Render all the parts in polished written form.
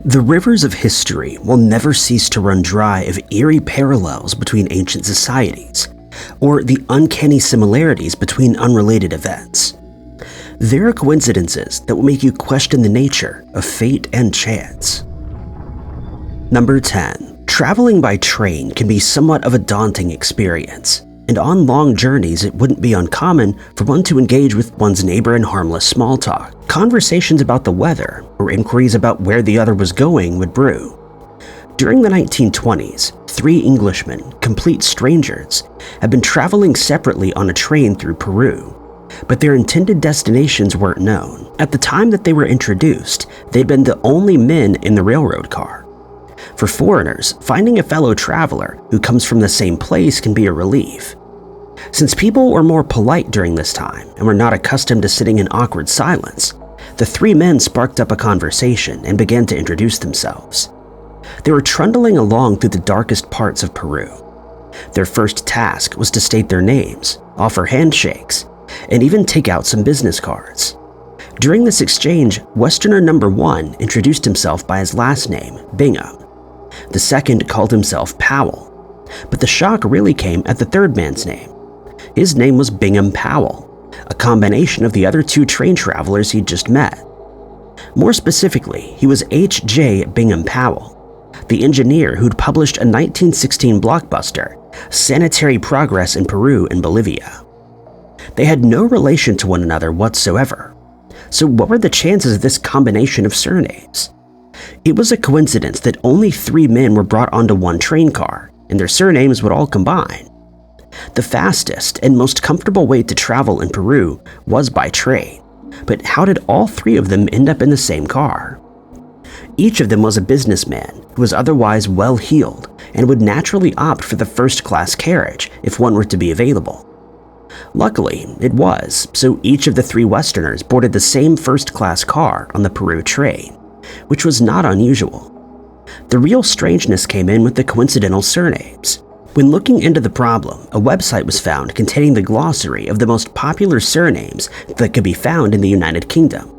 The rivers of history will never cease to run dry of eerie parallels between ancient societies, or the uncanny similarities between unrelated events. There are coincidences that will make you question the nature of fate and chance. Number 10. Traveling by train can be somewhat of a daunting experience, and on long journeys it wouldn't be uncommon for one to engage with one's neighbor in harmless small talk. Conversations about the weather or inquiries about where the other was going would brew. During the 1920s, 3 Englishmen, complete strangers, had been traveling separately on a train through Peru, but their intended destinations weren't known. At the time that they were introduced, they'd been the only men in the railroad car. For foreigners, finding a fellow traveler who comes from the same place can be a relief. Since people were more polite during this time and were not accustomed to sitting in awkward silence, the 3 men sparked up a conversation and began to introduce themselves. They were trundling along through the darkest parts of Peru. Their first task was to state their names, offer handshakes, and even take out some business cards. During this exchange, Westerner number 1 introduced himself by his last name, Bingham. The second called himself Powell, but the shock really came at the third man's name. His name was Bingham Powell, a combination of the other 2 train travelers he'd just met. More specifically, he was H.J. Bingham Powell, the engineer who'd published a 1916 blockbuster, Sanitary Progress in Peru and Bolivia. They had no relation to one another whatsoever. So what were the chances of this combination of surnames? It was a coincidence that only 3 men were brought onto one train car, and their surnames would all combine. The fastest and most comfortable way to travel in Peru was by train, but how did all 3 of them end up in the same car? Each of them was a businessman who was otherwise well-heeled and would naturally opt for the first-class carriage if one were to be available. Luckily, it was, so each of the 3 Westerners boarded the same first-class car on the Peru train, which was not unusual. The real strangeness came in with the coincidental surnames. When looking into the problem, a website was found containing the glossary of the most popular surnames that could be found in the United Kingdom.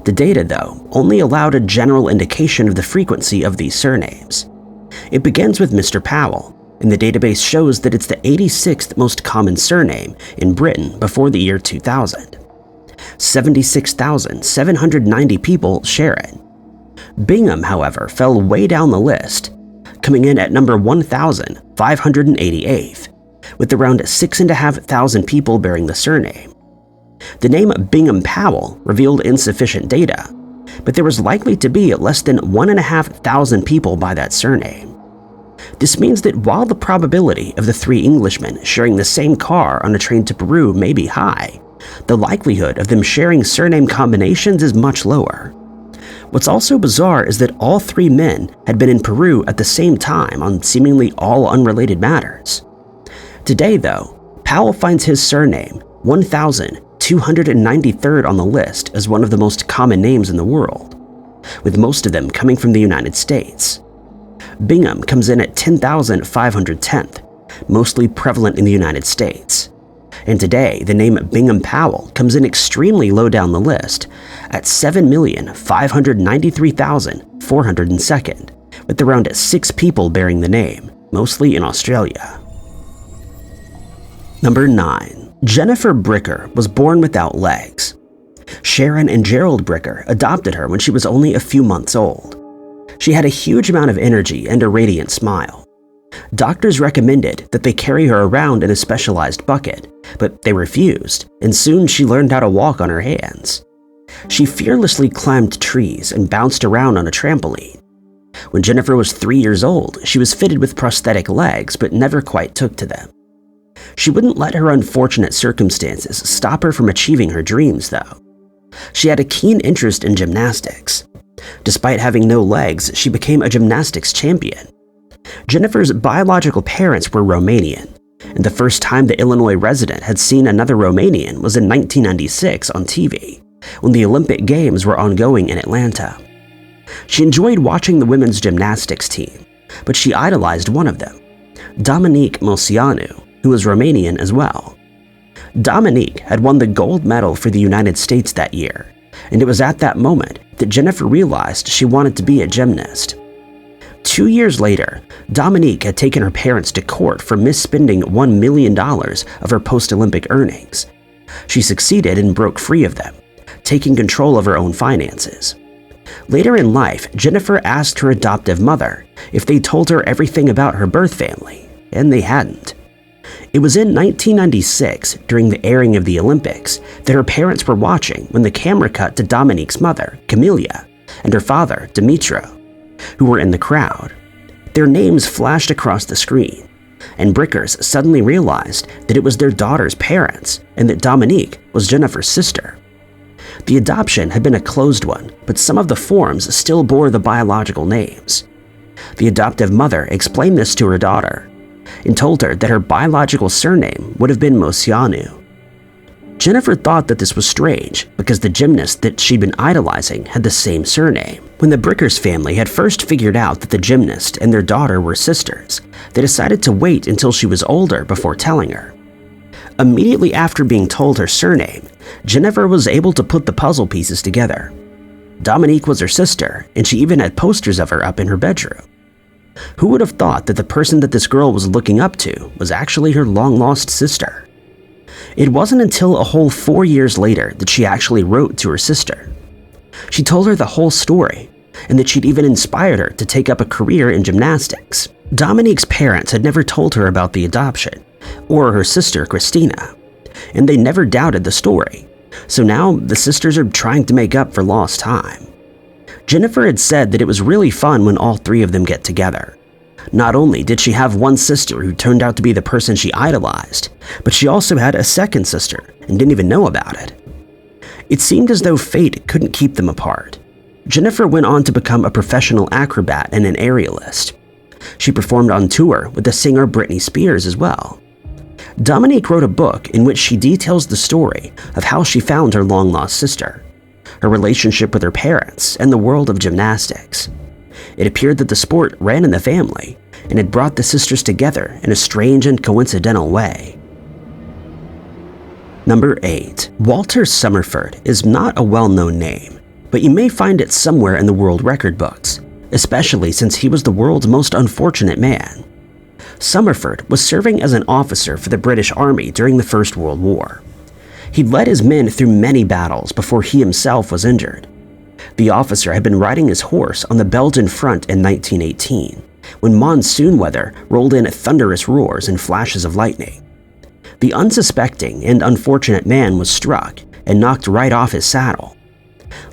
The data, though, only allowed a general indication of the frequency of these surnames. It begins with Mr. Powell, and the database shows that it's the 86th most common surname in Britain before the year 2000. 76,790 people share it. Bingham, however, fell way down the list, coming in at number 1,588th, with around 6,500 people bearing the surname. The name Bingham Powell revealed insufficient data, but there was likely to be less than 1,500 people by that surname. This means that while the probability of the 3 Englishmen sharing the same car on a train to Peru may be high, the likelihood of them sharing surname combinations is much lower. What's also bizarre is that all 3 men had been in Peru at the same time on seemingly all unrelated matters. Today, though, Powell finds his surname 1,293rd on the list as one of the most common names in the world, with most of them coming from the United States. Bingham comes in at 10,510th, mostly prevalent in the United States. And today, the name Bingham Powell comes in extremely low down the list at 7,593,402nd, with around 6 people bearing the name, mostly in Australia. Number 9. Jennifer Bricker was born without legs. Sharon and Gerald Bricker adopted her when she was only a few months old. She had a huge amount of energy and a radiant smile. Doctors recommended that they carry her around in a specialized bucket, but they refused, and soon she learned how to walk on her hands. She fearlessly climbed trees and bounced around on a trampoline. When Jennifer was 3 years old, she was fitted with prosthetic legs but never quite took to them. She wouldn't let her unfortunate circumstances stop her from achieving her dreams, though. She had a keen interest in gymnastics. Despite having no legs, she became a gymnastics champion. Jennifer's biological parents were Romanian, and the first time the Illinois resident had seen another Romanian was in 1996 on TV, when the Olympic Games were ongoing in Atlanta. She enjoyed watching the women's gymnastics team, but she idolized one of them, Dominique Moceanu, who was Romanian as well. Dominique had won the gold medal for the United States that year, and it was at that moment that Jennifer realized she wanted to be a gymnast. 2 years later, Dominique had taken her parents to court for misspending $1 million of her post-Olympic earnings. She succeeded and broke free of them, taking control of her own finances. Later in life, Jennifer asked her adoptive mother if they told her everything about her birth family, and they hadn't. It was in 1996, during the airing of the Olympics, that her parents were watching when the camera cut to Dominique's mother, Camilla, and her father, Dimitro, who were in the crowd. Their names flashed across the screen, and Brickers suddenly realized that it was their daughter's parents and that Dominique was Jennifer's sister. The adoption had been a closed one, but some of the forms still bore the biological names. The adoptive mother explained this to her daughter and told her that her biological surname would have been Mosianu. Jennifer thought that this was strange because the gymnast that she'd been idolizing had the same surname. When the Brickers family had first figured out that the gymnast and their daughter were sisters, they decided to wait until she was older before telling her. Immediately after being told her surname, Jennifer was able to put the puzzle pieces together. Dominique was her sister, and she even had posters of her up in her bedroom. Who would have thought that the person that this girl was looking up to was actually her long-lost sister? It wasn't until a whole 4 years later that she actually wrote to her sister. She told her the whole story, and that she'd even inspired her to take up a career in gymnastics. Dominique's parents had never told her about the adoption, or her sister Christina, and they never doubted the story, so now the sisters are trying to make up for lost time. Jennifer had said that it was really fun when all three of them get together. Not only did she have one sister who turned out to be the person she idolized, but she also had a second sister and didn't even know about it. It seemed as though fate couldn't keep them apart. Jennifer went on to become a professional acrobat and an aerialist. She performed on tour with the singer Britney Spears as well. Dominique wrote a book in which she details the story of how she found her long-lost sister, her relationship with her parents, and the world of gymnastics. It appeared that the sport ran in the family and had brought the sisters together in a strange and coincidental way. Number 8. Walter Summerford is not a well-known name, but you may find it somewhere in the world record books, especially since he was the world's most unfortunate man. Summerford was serving as an officer for the British Army during the First World War. He'd led his men through many battles before he himself was injured. The officer had been riding his horse on the Belgian front in 1918, when monsoon weather rolled in thunderous roars and flashes of lightning. The unsuspecting and unfortunate man was struck and knocked right off his saddle.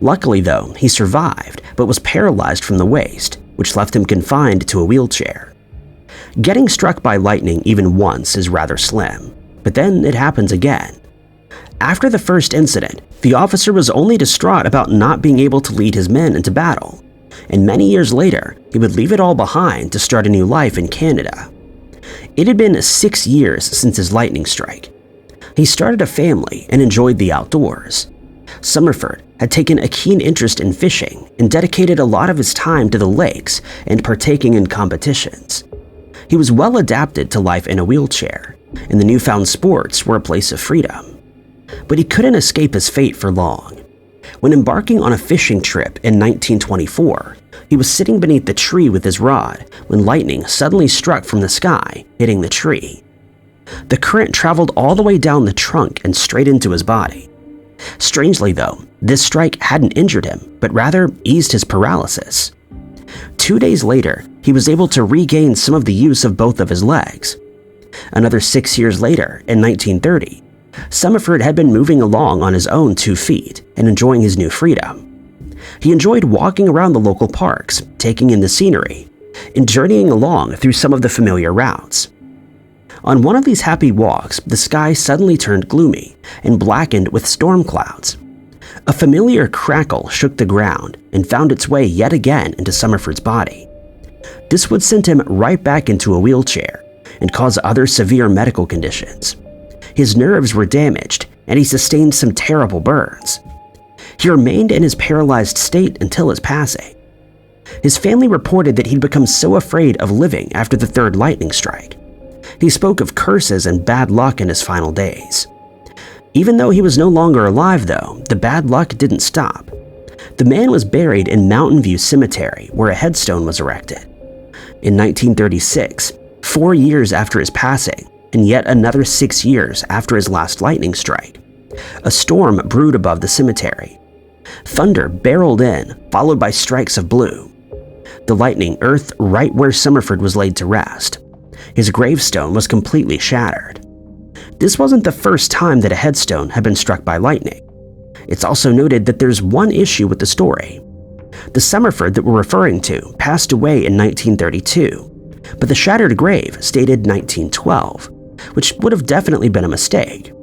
Luckily though, he survived, but was paralyzed from the waist, which left him confined to a wheelchair. Getting struck by lightning even once is rather slim, but then it happens again. After the first incident, the officer was only distraught about not being able to lead his men into battle, and many years later, he would leave it all behind to start a new life in Canada. It had been 6 years since his lightning strike. He started a family and enjoyed the outdoors. Summerford had taken a keen interest in fishing and dedicated a lot of his time to the lakes and partaking in competitions. He was well adapted to life in a wheelchair, and the newfound sports were a place of freedom. But he couldn't escape his fate for long. When embarking on a fishing trip in 1924, he was sitting beneath the tree with his rod when lightning suddenly struck from the sky, hitting the tree. The current traveled all the way down the trunk and straight into his body. Strangely though, this strike hadn't injured him, but rather eased his paralysis. 2 days later, he was able to regain some of the use of both of his legs. Another 6 years later, in 1930, Summerford had been moving along on his own 2 feet and enjoying his new freedom. He enjoyed walking around the local parks, taking in the scenery, and journeying along through some of the familiar routes. On one of these happy walks, the sky suddenly turned gloomy and blackened with storm clouds. A familiar crackle shook the ground and found its way yet again into Summerford's body. This would send him right back into a wheelchair and cause other severe medical conditions. His nerves were damaged, and he sustained some terrible burns. He remained in his paralyzed state until his passing. His family reported that he'd become so afraid of living after the third lightning strike. He spoke of curses and bad luck in his final days. Even though he was no longer alive though, the bad luck didn't stop. The man was buried in Mountain View Cemetery, where a headstone was erected. In 1936, 4 years after his passing, and yet another 6 years after his last lightning strike, a storm brewed above the cemetery. Thunder barreled in, followed by strikes of blue. The lightning earthed right where Summerford was laid to rest. His gravestone was completely shattered. This wasn't the first time that a headstone had been struck by lightning. It's also noted that there's one issue with the story. The Summerford that we're referring to passed away in 1932, but the shattered grave stated 1912, which would have definitely been a mistake.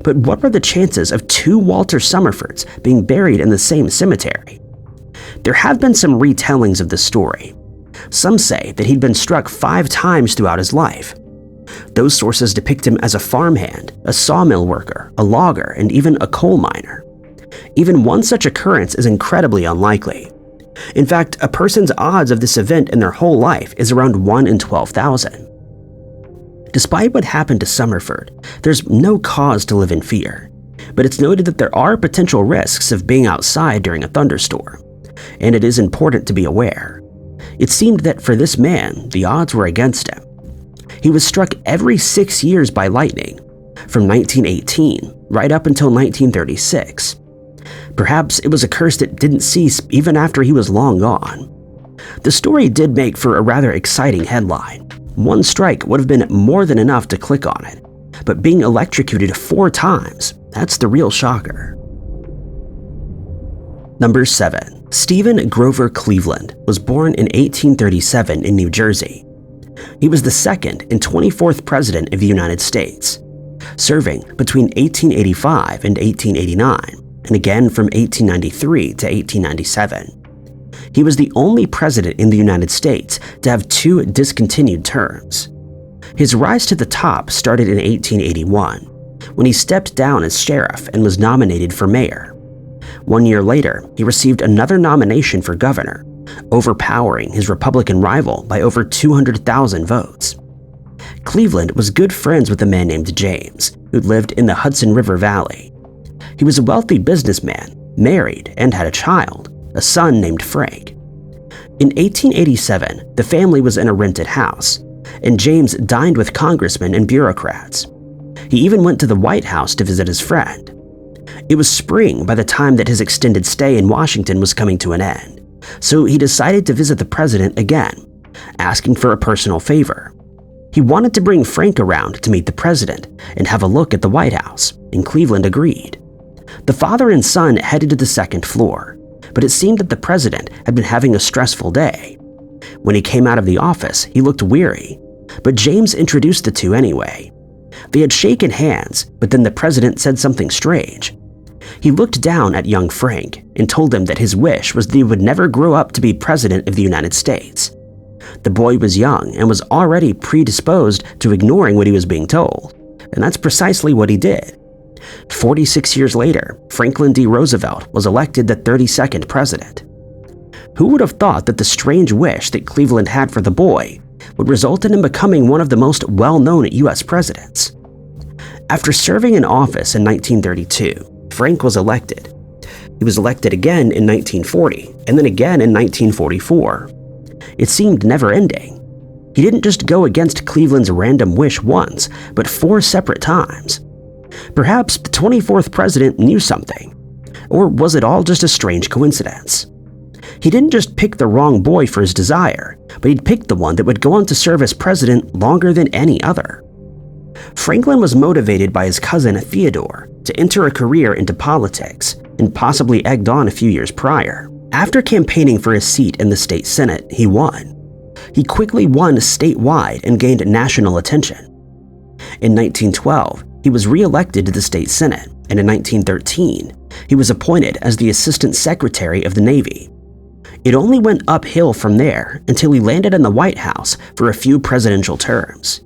But what were the chances of 2 Walter Summerfords being buried in the same cemetery? There have been some retellings of this story. Some say that he'd been struck 5 times throughout his life. Those sources depict him as a farmhand, a sawmill worker, a logger, and even a coal miner. Even one such occurrence is incredibly unlikely. In fact, a person's odds of this event in their whole life is around 1 in 12,000. Despite what happened to Summerford, there's no cause to live in fear, but it's noted that there are potential risks of being outside during a thunderstorm, and it is important to be aware. It seemed that for this man, the odds were against him. He was struck every 6 years by lightning, from 1918 right up until 1936. Perhaps it was a curse that didn't cease even after he was long gone. The story did make for a rather exciting headline. One strike would have been more than enough to click on it, but being electrocuted 4 times, that's the real shocker. Number 7. Stephen Grover Cleveland was born in 1837 in New Jersey. He was the 2nd and 24th President of the United States, serving between 1885 and 1889, and again from 1893 to 1897. He was the only president in the United States to have 2 discontinued terms. His rise to the top started in 1881, when he stepped down as sheriff and was nominated for mayor. 1 year later, he received another nomination for governor, overpowering his Republican rival by over 200,000 votes. Cleveland was good friends with a man named James, who lived in the Hudson River Valley. He was a wealthy businessman, married, and had a child, a son named Frank. In 1887, the family was in a rented house, and James dined with congressmen and bureaucrats. He even went to the White House to visit his friend. It was spring by the time that his extended stay in Washington was coming to an end, so he decided to visit the president again, asking for a personal favor. He wanted to bring Frank around to meet the president and have a look at the White House, and Cleveland agreed. The father and son headed to the 2nd floor, but it seemed that the president had been having a stressful day. When he came out of the office, he looked weary, but James introduced the two anyway. They had shaken hands, but then the president said something strange. He looked down at young Frank and told him that his wish was that he would never grow up to be president of the United States. The boy was young and was already predisposed to ignoring what he was being told, and that's precisely what he did. 46 years later, Franklin D. Roosevelt was elected the 32nd president. Who would have thought that the strange wish that Cleveland had for the boy would result in him becoming one of the most well-known U.S. presidents? After serving in office in 1932, Frank was elected. He was elected again in 1940, and then again in 1944. It seemed never-ending. He didn't just go against Cleveland's random wish once, but 4 separate times. Perhaps the 24th president knew something. Or was it all just a strange coincidence? He didn't just pick the wrong boy for his desire, but he'd picked the one that would go on to serve as president longer than any other. Franklin was motivated by his cousin Theodore to enter a career into politics, and possibly egged on a few years prior. After campaigning for his seat in the state senate, he won. He quickly won statewide and gained national attention. In 1912, he was re-elected to the state senate, and in 1913, he was appointed as the Assistant Secretary of the Navy. It only went uphill from there until he landed in the White House for a few presidential terms.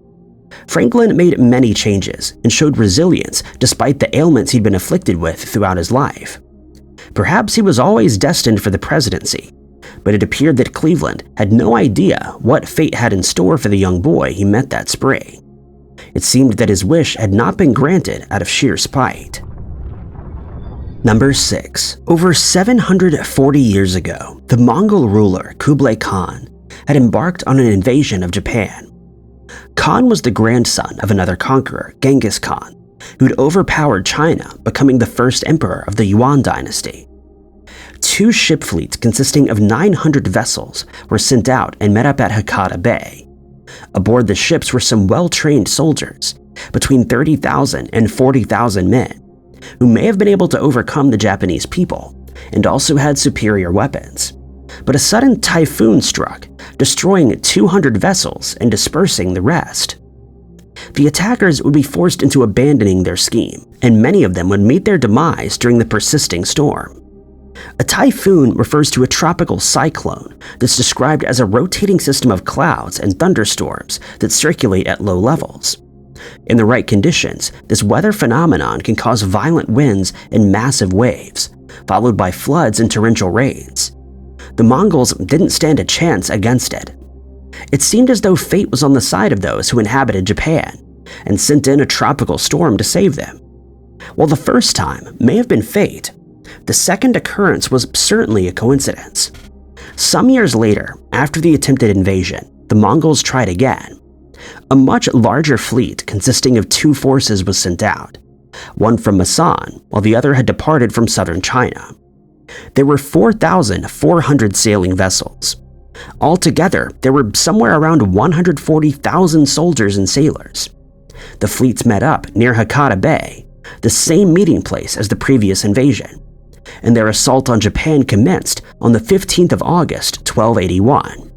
Franklin made many changes and showed resilience despite the ailments he'd been afflicted with throughout his life. Perhaps he was always destined for the presidency, but it appeared that Cleveland had no idea what fate had in store for the young boy he met that spring. It seemed that his wish had not been granted out of sheer spite. Number 6. Over 740 years ago, the Mongol ruler Kublai Khan had embarked on an invasion of Japan. Khan was the grandson of another conqueror, Genghis Khan, who'd overpowered China, becoming the first emperor of the Yuan dynasty. 2 ship fleets consisting of 900 vessels were sent out and met up at Hakata Bay. Aboard the ships were some well-trained soldiers, between 30,000 and 40,000 men, who may have been able to overcome the Japanese people and also had superior weapons. But a sudden typhoon struck, destroying 200 vessels and dispersing the rest. The attackers would be forced into abandoning their scheme, and many of them would meet their demise during the persisting storm. A typhoon refers to a tropical cyclone that's described as a rotating system of clouds and thunderstorms that circulate at low levels. In the right conditions, this weather phenomenon can cause violent winds and massive waves, followed by floods and torrential rains. The Mongols didn't stand a chance against it. It seemed as though fate was on the side of those who inhabited Japan and sent in a tropical storm to save them. While the first time may have been fate, the second occurrence was certainly a coincidence. Some years later, after the attempted invasion, the Mongols tried again. A much larger fleet consisting of 2 forces was sent out, one from Masan, while the other had departed from southern China. There were 4,400 sailing vessels. Altogether, there were somewhere around 140,000 soldiers and sailors. The fleets met up near Hakata Bay, the same meeting place as the previous invasion, and their assault on Japan commenced on the 15th of August, 1281.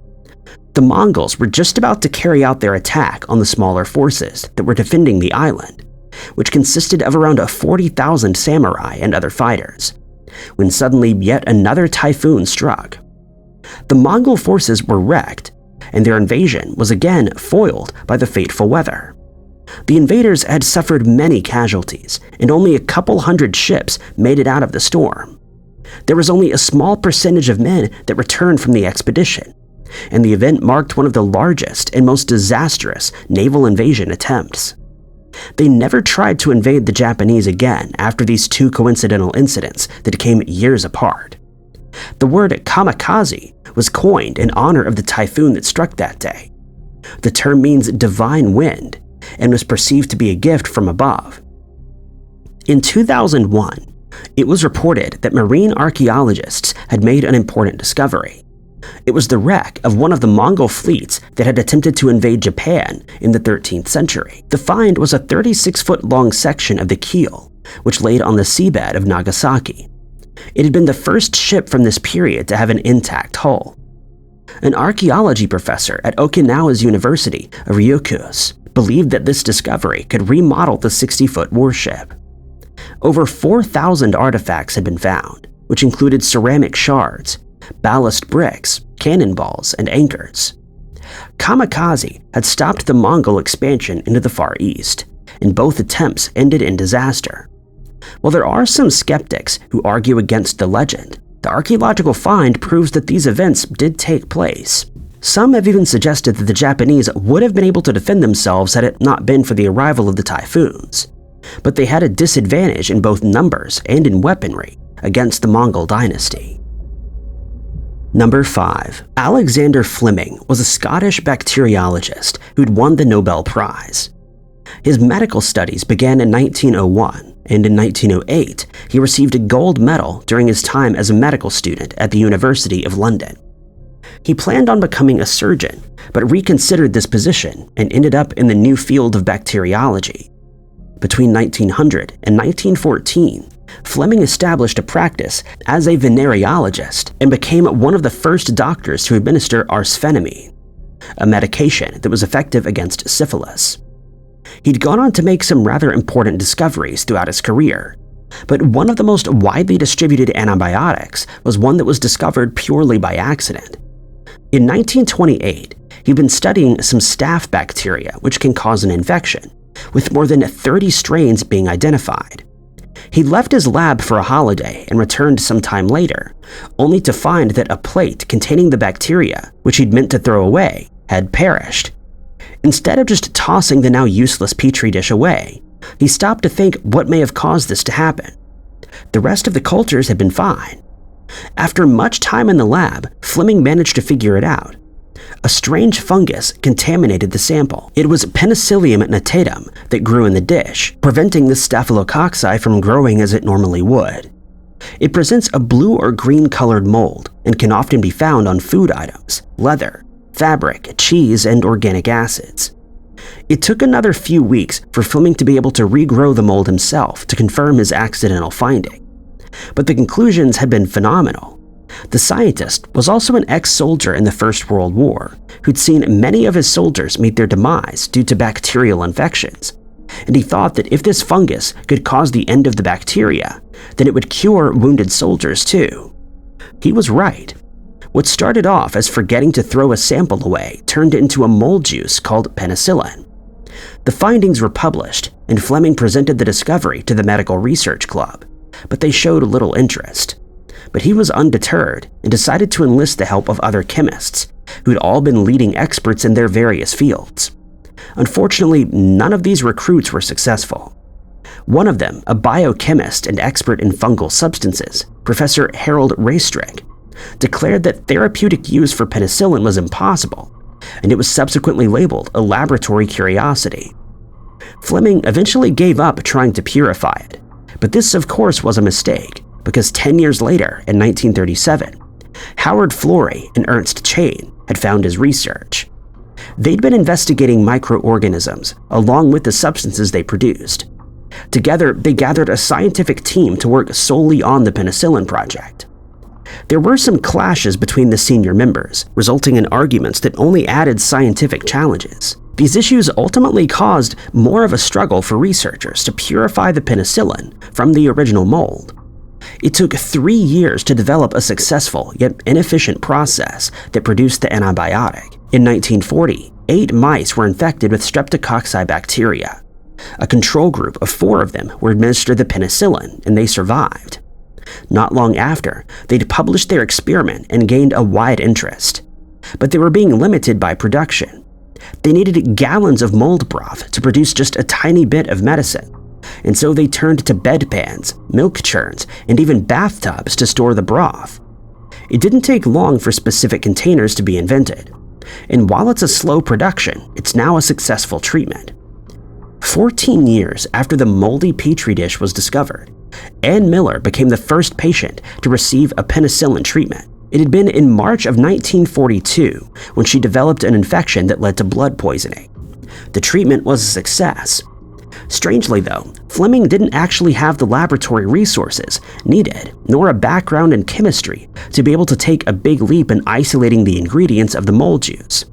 The Mongols were just about to carry out their attack on the smaller forces that were defending the island, which consisted of around 40,000 samurai and other fighters, when suddenly yet another typhoon struck. The Mongol forces were wrecked, and their invasion was again foiled by the fateful weather. The invaders had suffered many casualties, and only a couple hundred ships made it out of the storm. There was only a small percentage of men that returned from the expedition, and the event marked one of the largest and most disastrous naval invasion attempts. They never tried to invade the Japanese again after these 2 coincidental incidents that came years apart. The word kamikaze was coined in honor of the typhoon that struck that day. The term means divine wind and was perceived to be a gift from above. In 2001, it was reported that marine archaeologists had made an important discovery. It was the wreck of one of the Mongol fleets that had attempted to invade Japan in the 13th century. The find was a 36-foot-long section of the keel, which laid on the seabed of Nagasaki. It had been the first ship from this period to have an intact hull. An archaeology professor at Okinawa's University of Ryukyus believed that this discovery could remodel the 60-foot warship. Over 4,000 artifacts had been found, which included ceramic shards, ballast bricks, cannonballs, and anchors. Kamikaze had stopped the Mongol expansion into the Far East, and both attempts ended in disaster. While there are some skeptics who argue against the legend, the archaeological find proves that these events did take place. Some have even suggested that the Japanese would have been able to defend themselves had it not been for the arrival of the typhoons, but they had a disadvantage in both numbers and in weaponry against the Mongol dynasty. Number 5. Alexander Fleming was a Scottish bacteriologist who'd won the Nobel Prize. His medical studies began in 1901, and in 1908, he received a gold medal during his time as a medical student at the University of London. He planned on becoming a surgeon, but reconsidered this position and ended up in the new field of bacteriology. Between 1900 and 1914, Fleming established a practice as a venereologist and became one of the first doctors to administer arsphenamine, a medication that was effective against syphilis. He'd gone on to make some rather important discoveries throughout his career, but one of the most widely distributed antibiotics was one that was discovered purely by accident. In 1928, he'd been studying some staph bacteria which can cause an infection, with more than 30 strains being identified. He left his lab for a holiday and returned some time later, only to find that a plate containing the bacteria, which he'd meant to throw away, had perished. Instead of just tossing the now useless petri dish away, he stopped to think what may have caused this to happen. The rest of the cultures had been fine. After much time in the lab, Fleming managed to figure it out. A strange fungus contaminated the sample. It was penicillium notatum that grew in the dish, preventing the staphylococci from growing as it normally would. It presents a blue or green colored mold and can often be found on food items, leather, fabric, cheese, and organic acids. It took another few weeks for Fleming to be able to regrow the mold himself to confirm his accidental finding. But the conclusions had been phenomenal. The scientist was also an ex-soldier in the First World War who'd seen many of his soldiers meet their demise due to bacterial infections, and he thought that if this fungus could cause the end of the bacteria, then it would cure wounded soldiers too. He was right. What started off as forgetting to throw a sample away turned into a mold juice called penicillin. The findings were published, and Fleming presented the discovery to the Medical Research Club, but they showed little interest. But he was undeterred and decided to enlist the help of other chemists, who'd all been leading experts in their various fields. Unfortunately, none of these recruits were successful. One of them, a biochemist and expert in fungal substances, Professor Harold Raystrick, declared that therapeutic use for penicillin was impossible, and it was subsequently labeled a laboratory curiosity. Fleming eventually gave up trying to purify it, but this of course was a mistake, because 10 years later, in 1937, Howard Florey and Ernst Chain had found his research. They'd been investigating microorganisms along with the substances they produced. Together, they gathered a scientific team to work solely on the penicillin project. There were some clashes between the senior members, resulting in arguments that only added scientific challenges. These issues ultimately caused more of a struggle for researchers to purify the penicillin from the original mold. It took 3 years to develop a successful yet inefficient process that produced the antibiotic. In 1940, 8 mice were infected with streptococci bacteria. A control group of 4 of them were administered the penicillin, and they survived. Not long after, they'd published their experiment and gained a wide interest. But they were being limited by production. They needed gallons of mold broth to produce just a tiny bit of medicine, and so they turned to bedpans, milk churns, and even bathtubs to store the broth. It didn't take long for specific containers to be invented, and while it's a slow production, it's now a successful treatment. 14 years after the moldy petri dish was discovered, Ann Miller became the first patient to receive a penicillin treatment. It had been in March of 1942 when she developed an infection that led to blood poisoning. The treatment was a success. Strangely though, Fleming didn't actually have the laboratory resources needed, nor a background in chemistry to be able to take a big leap in isolating the ingredients of the mold juice,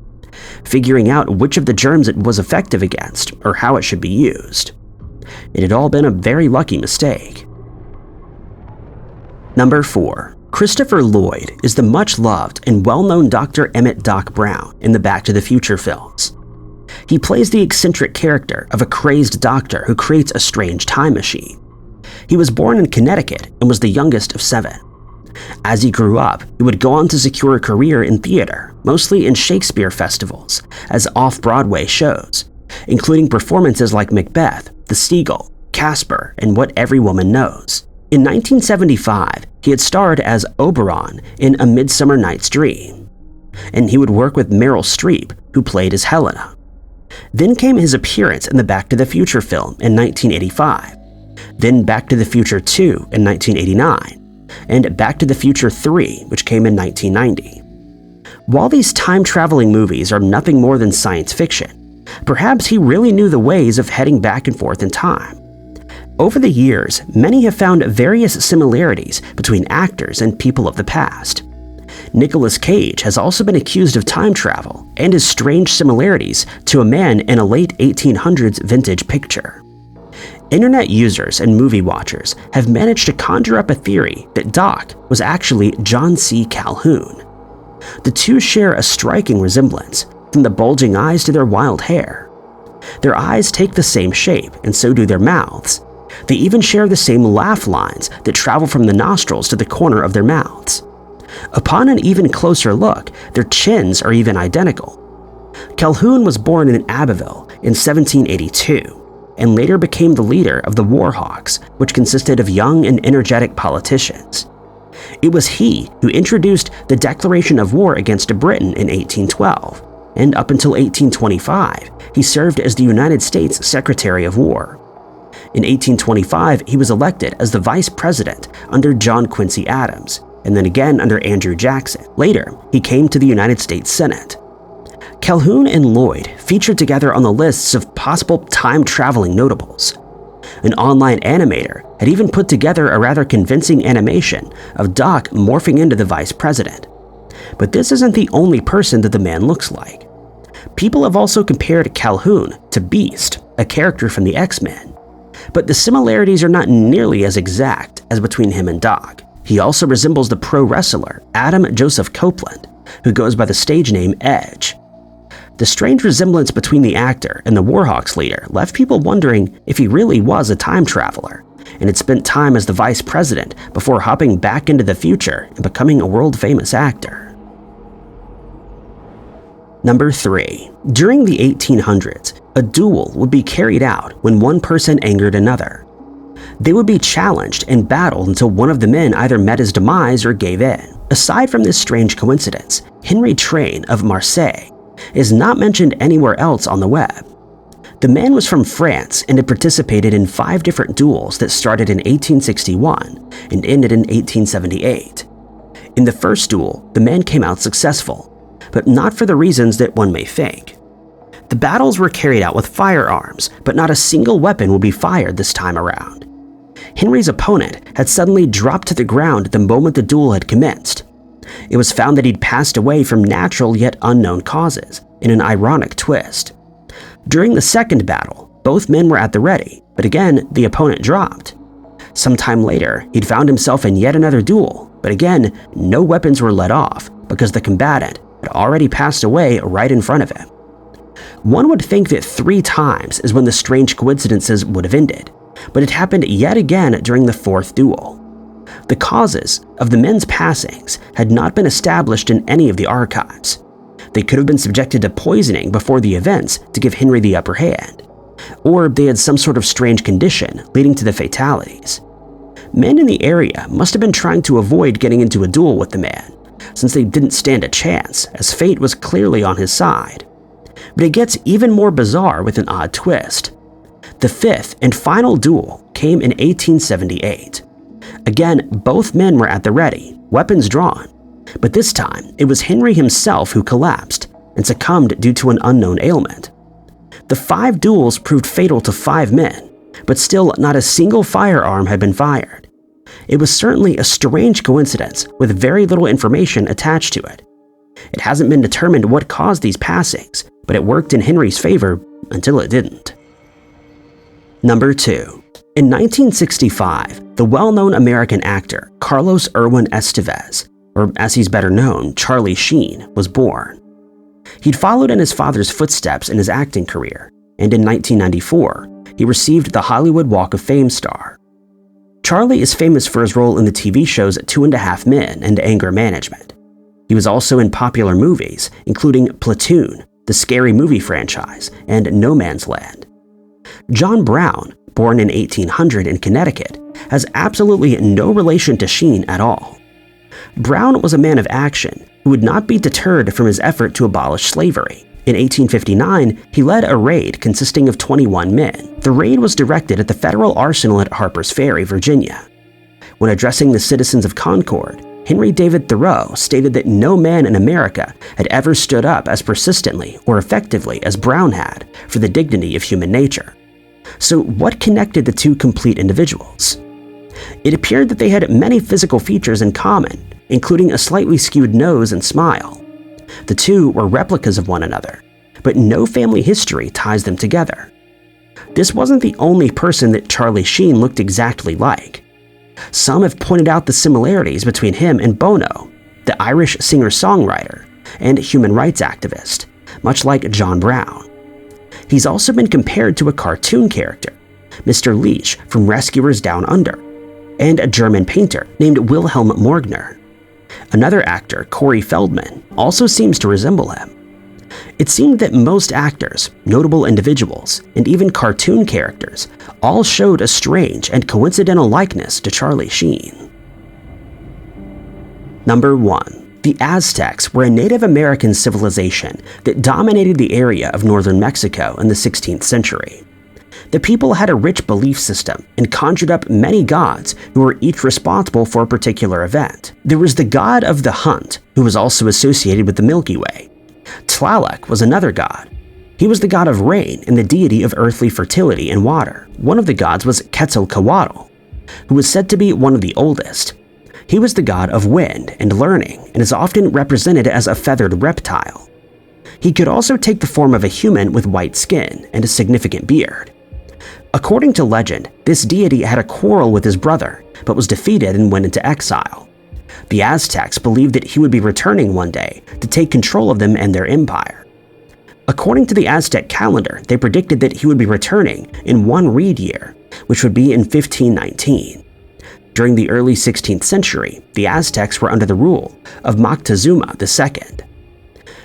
figuring out which of the germs it was effective against or how it should be used. It had all been a very lucky mistake. Number 4. Christopher Lloyd is the much-loved and well-known Dr. Emmett Doc Brown in the Back to the Future films. He plays the eccentric character of a crazed doctor who creates a strange time machine. He was born in Connecticut and was the youngest of 7. As he grew up, he would go on to secure a career in theater, mostly in Shakespeare festivals, as off-Broadway shows, including performances like Macbeth, The Seagull, Casper, and What Every Woman Knows. In 1975, he had starred as Oberon in A Midsummer Night's Dream, and he would work with Meryl Streep, who played as Helena. Then came his appearance in the Back to the Future film in 1985, then Back to the Future 2 in 1989, and Back to the Future 3, which came in 1990. While these time-traveling movies are nothing more than science fiction, perhaps he really knew the ways of heading back and forth in time. Over the years, many have found various similarities between actors and people of the past. Nicolas Cage has also been accused of time travel and his strange similarities to a man in a late 1800s vintage picture. Internet users and movie watchers have managed to conjure up a theory that Doc was actually John C. Calhoun. The two share a striking resemblance, from the bulging eyes to their wild hair. Their eyes take the same shape, and so do their mouths. They even share the same laugh lines that travel from the nostrils to the corner of their mouths. Upon an even closer look, their chins are even identical. Calhoun was born in Abbeville in 1782. and later became the leader of the War Hawks, which consisted of young and energetic politicians. It was he who introduced the declaration of war against Britain in 1812, and up until 1825, he served as the United States Secretary of War. In 1825, he was elected as the vice president under John Quincy Adams, and then again under Andrew Jackson. Later, he came to the United States Senate. Calhoun and Lloyd featured together on the lists of possible time-traveling notables. An online animator had even put together a rather convincing animation of Doc morphing into the vice president. But this isn't the only person that the man looks like. People have also compared Calhoun to Beast, a character from the X-Men. But the similarities are not nearly as exact as between him and Doc. He also resembles the pro wrestler Adam Joseph Copeland, who goes by the stage name Edge. The strange resemblance between the actor and the Warhawks leader left people wondering if he really was a time traveler, and had spent time as the vice president before hopping back into the future and becoming a world-famous actor. Number 3. During the 1800s, a duel would be carried out when one person angered another. They would be challenged and battled until one of the men either met his demise or gave in. Aside from this strange coincidence, Henry Train of Marseille is not mentioned anywhere else on the web. The man was from France and had participated in 5 different duels that started in 1861 and ended in 1878. In the first duel, the man came out successful, but not for the reasons that one may think. The battles were carried out with firearms, but not a single weapon would be fired this time around. Henry's opponent had suddenly dropped to the ground the moment the duel had commenced. It was found that he'd passed away from natural yet unknown causes, in an ironic twist. During the second battle, both men were at the ready, but again, the opponent dropped. Sometime later, he'd found himself in yet another duel, but again, no weapons were let off because the combatant had already passed away right in front of him. One would think that 3 times is when the strange coincidences would have ended, but it happened yet again during the 4th duel. The causes of the men's passings had not been established in any of the archives. They could have been subjected to poisoning before the events to give Henry the upper hand, or they had some sort of strange condition leading to the fatalities. Men in the area must have been trying to avoid getting into a duel with the man, since they didn't stand a chance, as fate was clearly on his side. But it gets even more bizarre with an odd twist. The 5th and final duel came in 1878. Again, both men were at the ready, weapons drawn, but this time it was Henry himself who collapsed and succumbed due to an unknown ailment. The 5 duels proved fatal to 5 men, but still not a single firearm had been fired. It was certainly a strange coincidence with very little information attached to it. It hasn't been determined what caused these passings, but it worked in Henry's favor until it didn't. Number 2. In 1965, the well-known American actor Carlos Irwin Estevez, or as he's better known, Charlie Sheen, was born. He'd followed in his father's footsteps in his acting career, and in 1994, he received the Hollywood Walk of Fame star. Charlie is famous for his role in the TV shows 2.5 Men and Anger Management. He was also in popular movies, including Platoon, the Scary Movie franchise, and No Man's Land. John Brown, born in 1800 in Connecticut, has absolutely no relation to Sheen at all. Brown was a man of action who would not be deterred from his effort to abolish slavery. In 1859, he led a raid consisting of 21 men. The raid was directed at the Federal Arsenal at Harper's Ferry, Virginia. When addressing the citizens of Concord, Henry David Thoreau stated that no man in America had ever stood up as persistently or effectively as Brown had for the dignity of human nature. So what connected the two complete individuals? It appeared that they had many physical features in common, including a slightly skewed nose and smile. The two were replicas of one another, but no family history ties them together. This wasn't the only person that Charlie Sheen looked exactly like. Some have pointed out the similarities between him and Bono, the Irish singer-songwriter and human rights activist, much like John Brown. He's also been compared to a cartoon character, Mr. Leach from Rescuers Down Under, and a German painter named Wilhelm Morgner. Another actor, Corey Feldman, also seems to resemble him. It seemed that most actors, notable individuals, and even cartoon characters all showed a strange and coincidental likeness to Charlie Sheen. Number 1. The Aztecs were a Native American civilization that dominated the area of northern Mexico in the 16th century. The people had a rich belief system and conjured up many gods who were each responsible for a particular event. There was the god of the hunt, who was also associated with the Milky Way. Tlaloc was another god. He was the god of rain and the deity of earthly fertility and water. One of the gods was Quetzalcoatl, who was said to be one of the oldest. He was the god of wind and learning and is often represented as a feathered reptile. He could also take the form of a human with white skin and a significant beard. According to legend, this deity had a quarrel with his brother, but was defeated and went into exile. The Aztecs believed that he would be returning one day to take control of them and their empire. According to the Aztec calendar, they predicted that he would be returning in one reed year, which would be in 1519. During the early 16th century, the Aztecs were under the rule of Moctezuma II.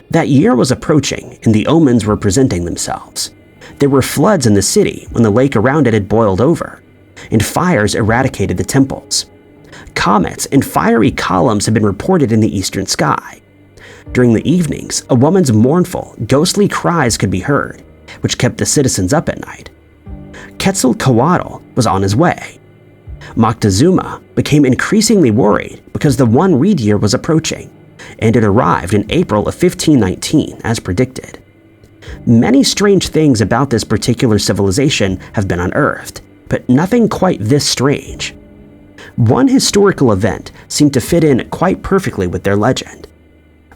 That year was approaching and the omens were presenting themselves. There were floods in the city when the lake around it had boiled over, and fires eradicated the temples. Comets and fiery columns had been reported in the eastern sky. During the evenings, a woman's mournful, ghostly cries could be heard, which kept the citizens up at night. Quetzalcoatl was on his way. Moctezuma became increasingly worried because the one reed year was approaching, and it arrived in April of 1519 as predicted. Many strange things about this particular civilization have been unearthed, but nothing quite this strange. One historical event seemed to fit in quite perfectly with their legend.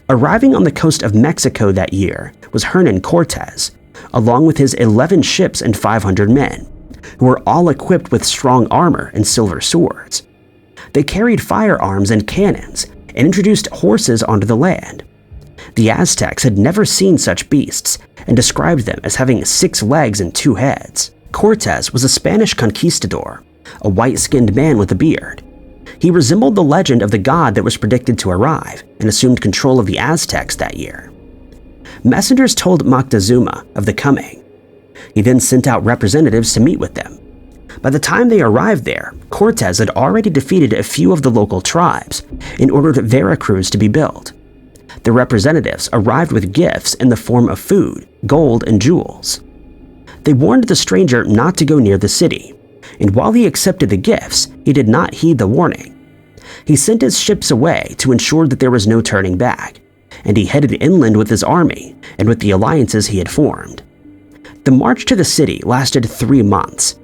Arriving on the coast of Mexico that year was Hernan Cortez, along with his 11 ships and 500 men, who were all equipped with strong armor and silver swords. They carried firearms and cannons and introduced horses onto the land. The Aztecs had never seen such beasts and described them as having 6 legs and 2 heads. Cortez was a Spanish conquistador, a white-skinned man with a beard. He resembled the legend of the god that was predicted to arrive and assumed control of the Aztecs that year. Messengers told Moctezuma of the coming. He then sent out representatives to meet with them. By the time they arrived there, Cortez had already defeated a few of the local tribes and ordered Veracruz to be built. The representatives arrived with gifts in the form of food, gold, and jewels. They warned the stranger not to go near the city, and while he accepted the gifts, he did not heed the warning. He sent his ships away to ensure that there was no turning back, and he headed inland with his army and with the alliances he had formed. The march to the city lasted 3 months,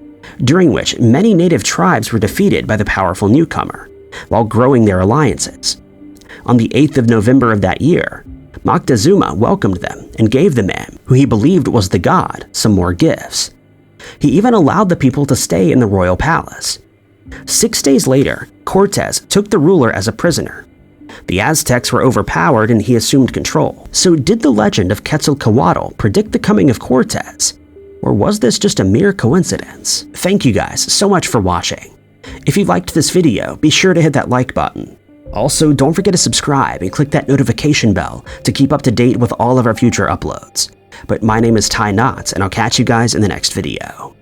during which many native tribes were defeated by the powerful newcomer, while growing their alliances. On the 8th of November of that year, Moctezuma welcomed them and gave the man, who he believed was the god, some more gifts. He even allowed the people to stay in the royal palace. 6 days later, Cortez took the ruler as a prisoner. The Aztecs were overpowered and he assumed control. So did the legend of Quetzalcoatl predict the coming of Cortez? Or was this just a mere coincidence? Thank you guys so much for watching. If you liked this video, be sure to hit that like button. Also, don't forget to subscribe and click that notification bell to keep up to date with all of our future uploads. But my name is Ty Knotts, and I'll catch you guys in the next video.